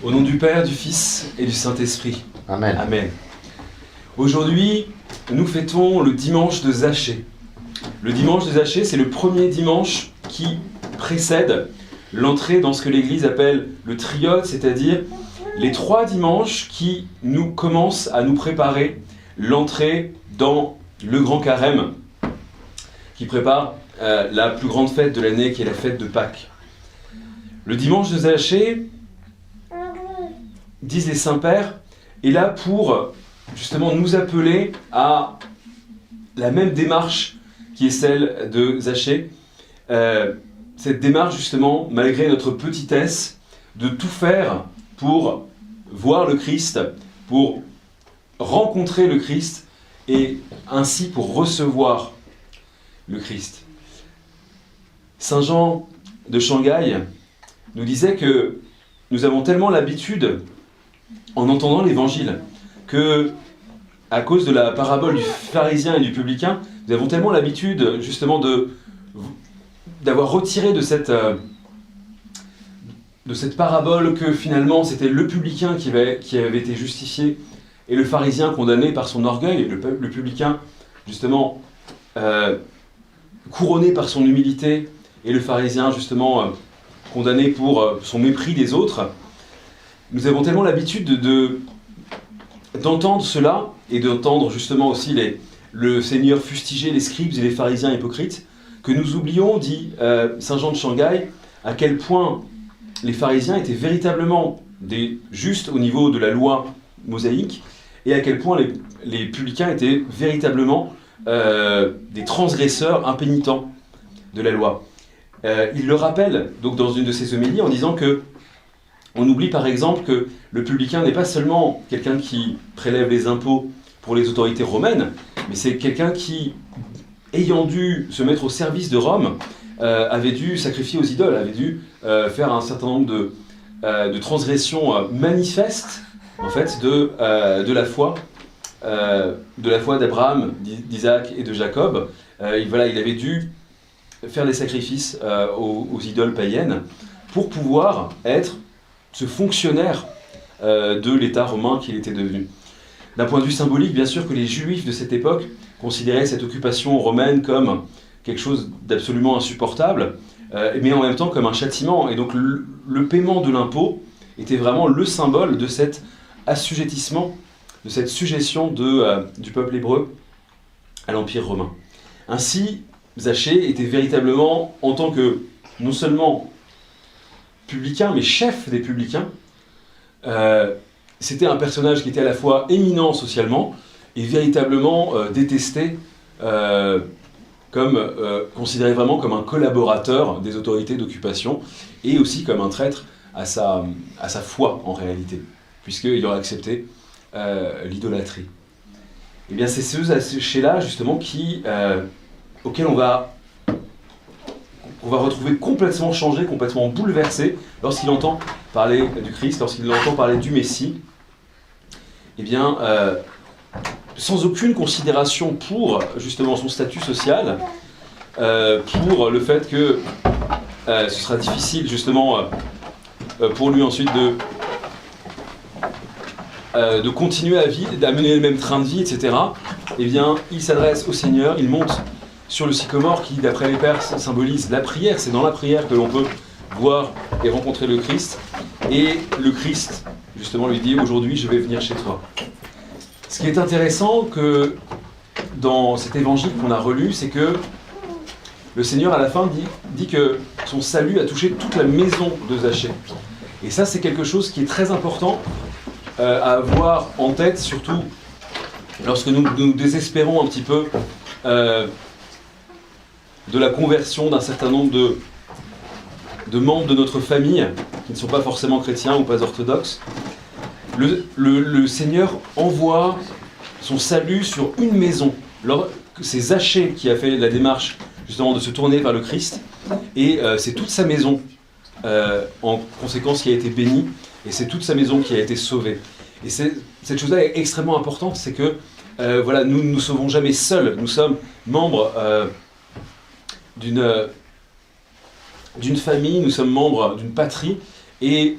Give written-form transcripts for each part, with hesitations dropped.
Au nom du Père, du Fils et du Saint-Esprit. Amen. Amen. Aujourd'hui, nous fêtons le dimanche de Zachée. Le dimanche de Zachée, c'est le premier dimanche qui précède l'entrée dans ce que l'Église appelle le triote, c'est-à-dire les 3 dimanches qui nous commencent à nous préparer l'entrée dans le grand carême, qui prépare la plus grande fête de l'année, qui est la fête de Pâques. Le dimanche de Zachée, disent les saints-pères, est là pour justement nous appeler à la même démarche qui est celle de Zachée. Cette démarche justement, malgré notre petitesse, de tout faire pour voir le Christ, pour rencontrer le Christ et ainsi pour recevoir le Christ. Saint Jean de Shanghai nous disait que nous avons tellement l'habitude, en entendant l'évangile, que, à cause de la parabole du pharisien et du publicain, nous avons tellement l'habitude, justement, d'avoir retiré de cette parabole que, finalement, c'était le publicain qui avait été justifié et le pharisien condamné par son orgueil, le publicain, justement, couronné par son humilité, et le pharisien, justement, condamné pour son mépris des autres. Nous avons tellement l'habitude d'entendre cela, et d'entendre justement aussi le Seigneur fustiger les scribes et les pharisiens hypocrites, que nous oublions, dit Saint Jean de Shanghai, à quel point les pharisiens étaient véritablement des justes au niveau de la loi mosaïque, et à quel point les publicains étaient véritablement des transgresseurs impénitents de la loi. Il le rappelle donc dans une de ses homélies en disant que on oublie par exemple que le publicain n'est pas seulement quelqu'un qui prélève les impôts pour les autorités romaines, mais c'est quelqu'un qui, ayant dû se mettre au service de Rome, avait dû sacrifier aux idoles, avait dû faire un certain nombre de transgressions manifestes en fait, de la foi d'Abraham, d'Isaac et de Jacob. Il avait dû faire des sacrifices aux idoles païennes pour pouvoir être ce fonctionnaire de l'État romain qu'il était devenu. D'un point de vue symbolique, bien sûr que les Juifs de cette époque considéraient cette occupation romaine comme quelque chose d'absolument insupportable, mais en même temps comme un châtiment. Et donc le paiement de l'impôt était vraiment le symbole de cet assujettissement, de cette sujétion du peuple hébreu à l'Empire romain. Ainsi, Zachée était véritablement, en tant que non seulement publicain, mais chef des publicains, c'était un personnage qui était à la fois éminent socialement et véritablement détesté, considéré vraiment comme un collaborateur des autorités d'occupation et aussi comme un traître à sa foi en réalité, puisqu'il aurait accepté l'idolâtrie. Et bien c'est ce Zachée-là justement auquel on va retrouver complètement changé, complètement bouleversé lorsqu'il entend parler du Christ, lorsqu'il entend parler du Messie. Eh bien, sans aucune considération pour justement son statut social, pour le fait que ce sera difficile justement pour lui ensuite de continuer à mener le même train de vie, etc. Eh bien, il s'adresse au Seigneur, il monte sur le sycomore qui, d'après les Pères, symbolise la prière. C'est dans la prière que l'on peut voir et rencontrer le Christ. Et le Christ, justement, lui dit « Aujourd'hui, je vais venir chez toi ». Ce qui est intéressant que dans cet évangile qu'on a relu, c'est que le Seigneur, à la fin, dit que son salut a touché toute la maison de Zachée. Et ça, c'est quelque chose qui est très important à avoir en tête, surtout lorsque nous désespérons un petit peu de la conversion d'un certain nombre de membres de notre famille qui ne sont pas forcément chrétiens ou pas orthodoxes. Le Seigneur envoie son salut sur une maison. C'est Zachée qui a fait la démarche justement de se tourner vers le Christ, et c'est toute sa maison en conséquence qui a été bénie, et c'est toute sa maison qui a été sauvée. Et cette chose-là est extrêmement importante, c'est que nous ne nous sauvons jamais seuls, nous sommes membres d'une famille, nous sommes membres d'une patrie, et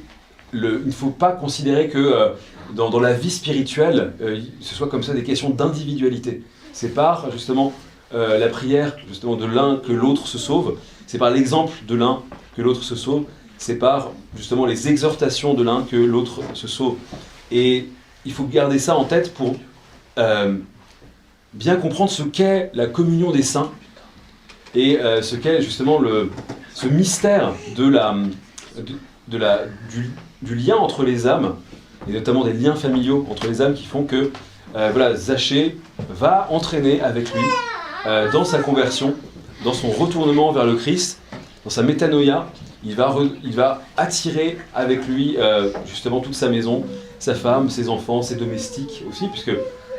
il ne faut pas considérer que dans la vie spirituelle, ce soit comme ça des questions d'individualité. C'est par justement la prière justement de l'un que l'autre se sauve, c'est par l'exemple de l'un que l'autre se sauve, c'est par justement les exhortations de l'un que l'autre se sauve. Et il faut garder ça en tête pour bien comprendre ce qu'est la communion des saints et ce qu'est justement ce mystère du lien entre les âmes, et notamment des liens familiaux entre les âmes qui font que Zachée va entraîner avec lui dans sa conversion, dans son retournement vers le Christ, dans sa métanoïa. Il va attirer avec lui justement toute sa maison, sa femme, ses enfants, ses domestiques aussi, puisque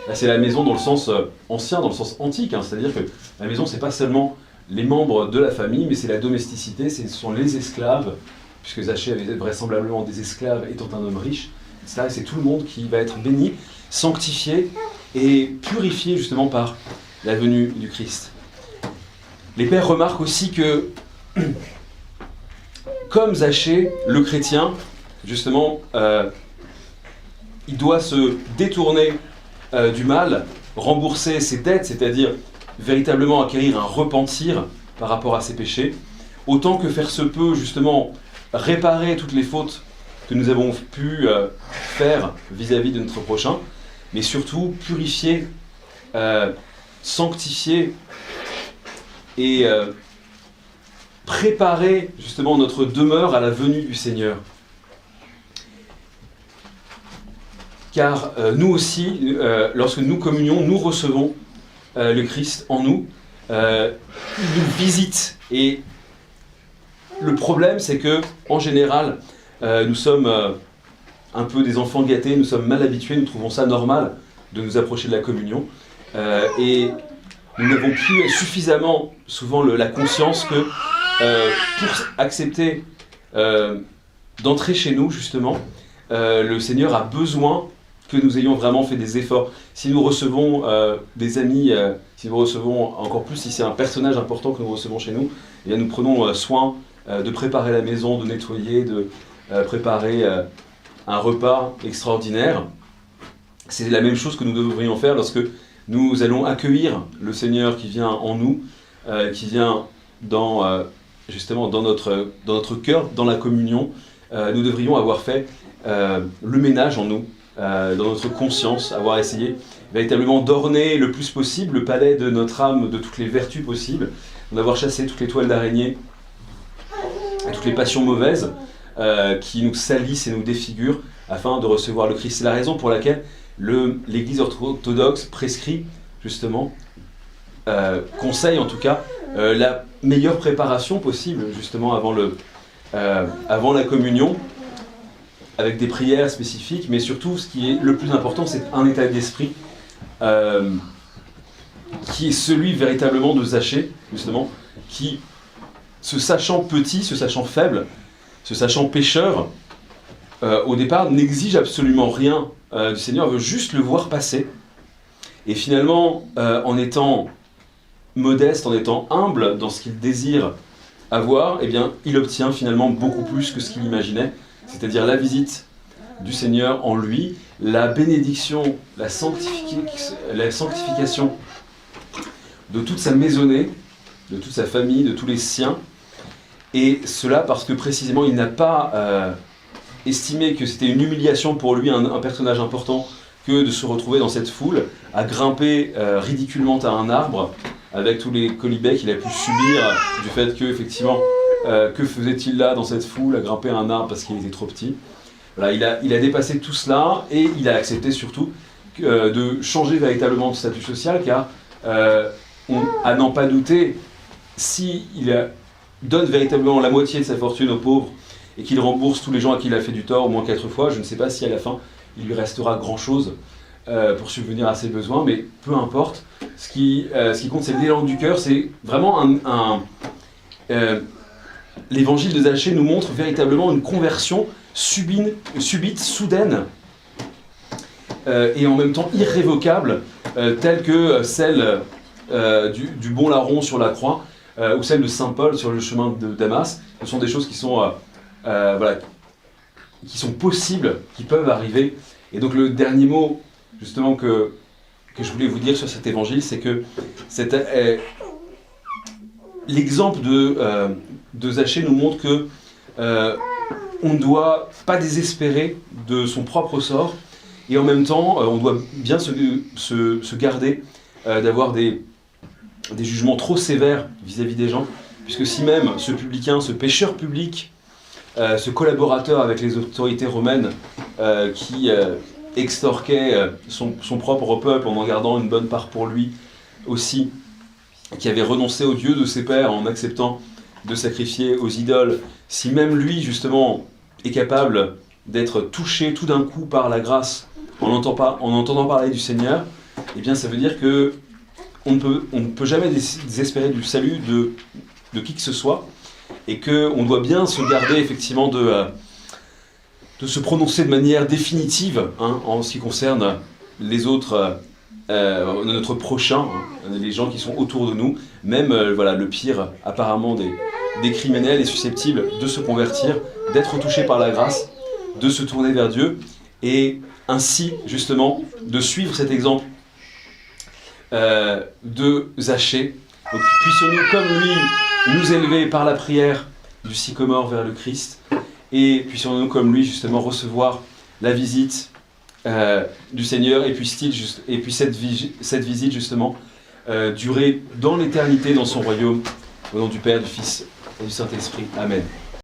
là, c'est la maison dans le sens ancien, dans le sens antique, c'est-à-dire que la maison, c'est pas seulement les membres de la famille, mais c'est la domesticité, ce sont les esclaves, puisque Zachée avait vraisemblablement des esclaves étant un homme riche, etc. Et c'est tout le monde qui va être béni, sanctifié et purifié justement par la venue du Christ. Les pères remarquent aussi que, comme Zachée, le chrétien, justement, il doit se détourner du mal, rembourser ses dettes, c'est-à-dire véritablement acquérir un repentir par rapport à ses péchés, autant que faire se peut, justement, réparer toutes les fautes que nous avons pu faire vis-à-vis de notre prochain, mais surtout purifier, sanctifier et préparer justement notre demeure à la venue du Seigneur. Car nous aussi, lorsque nous communions, nous recevons le Christ en nous. Il nous visite. Et le problème, c'est que en général, nous sommes un peu des enfants gâtés, nous sommes mal habitués, nous trouvons ça normal de nous approcher de la communion. Et nous n'avons plus suffisamment souvent la conscience que pour accepter d'entrer chez nous, justement, le Seigneur a besoin que nous ayons vraiment fait des efforts. Si nous recevons des amis, si nous recevons encore plus, si c'est un personnage important que nous recevons chez nous, eh bien nous prenons soin de préparer la maison, de nettoyer, de préparer un repas extraordinaire. C'est la même chose que nous devrions faire lorsque nous allons accueillir le Seigneur qui vient en nous, qui vient justement dans notre cœur, dans la communion. Nous devrions avoir fait le ménage en nous, dans notre conscience, avoir essayé véritablement d'orner le plus possible le palais de notre âme de toutes les vertus possibles, d'avoir chassé toutes les toiles d'araignée et toutes les passions mauvaises qui nous salissent et nous défigurent afin de recevoir le Christ. C'est la raison pour laquelle l'Église orthodoxe prescrit justement, conseille en tout cas, la meilleure préparation possible justement avant la communion, avec des prières spécifiques, mais surtout ce qui est le plus important, c'est un état d'esprit qui est celui véritablement de Zachée, justement, qui, se sachant petit, se sachant faible, se sachant pécheur, au départ n'exige absolument rien du Seigneur, veut juste le voir passer. Et finalement, en étant modeste, en étant humble dans ce qu'il désire avoir, eh bien, il obtient finalement beaucoup plus que ce qu'il imaginait, c'est-à-dire la visite du Seigneur en lui, la bénédiction, la sanctification de toute sa maisonnée, de toute sa famille, de tous les siens, et cela parce que précisément il n'a pas estimé que c'était une humiliation pour lui, un personnage important, que de se retrouver dans cette foule, à grimper ridiculement à un arbre, avec tous les colibets qu'il a pu subir du fait que, effectivement, que faisait-il là dans cette foule, à grimper à un arbre parce qu'il était trop petit. Voilà, il a dépassé tout cela, et il a accepté surtout de changer véritablement de statut social, car à n'en pas douter, s'il donne véritablement la moitié de sa fortune aux pauvres, et qu'il rembourse tous les gens à qui il a fait du tort au moins 4 fois, je ne sais pas si à la fin il lui restera grand-chose pour subvenir à ses besoins, mais peu importe. Ce qui compte, c'est l'élan du cœur, c'est vraiment l'évangile de Zachée nous montre véritablement une conversion subite, soudaine, et en même temps irrévocable, telle que celle du bon larron sur la croix, ou celle de Saint Paul sur le chemin de Damas. Ce sont des choses qui sont qui sont possibles, qui peuvent arriver. Et donc le dernier mot, justement, que je voulais vous dire sur cet évangile, c'est que l'exemple de Zachée nous montre que on ne doit pas désespérer de son propre sort, et en même temps, on doit bien se garder d'avoir des jugements trop sévères vis-à-vis des gens, puisque si même ce publicain, ce pécheur public, ce collaborateur avec les autorités romaines qui extorquait son propre peuple en gardant une bonne part pour lui aussi, qui avait renoncé au Dieu de ses pères en acceptant de sacrifier aux idoles, si même lui justement est capable d'être touché tout d'un coup par la grâce en entendant parler du Seigneur, eh bien ça veut dire que on ne peut jamais désespérer du salut de qui que ce soit, et qu'on doit bien se garder effectivement de se prononcer de manière définitive en ce qui concerne les autres, notre prochain, les gens qui sont autour de nous, même voilà, le pire apparemment des criminels est susceptible de se convertir, d'être touché par la grâce, de se tourner vers Dieu, et ainsi justement de suivre cet exemple de Zachée. Donc puissions-nous comme lui nous élever par la prière du sycomore vers le Christ, et puissions-nous comme lui justement recevoir la visite du Seigneur, et puis cette visite justement durer dans l'éternité dans son royaume, au nom du Père, du Fils et du Saint-Esprit. Amen.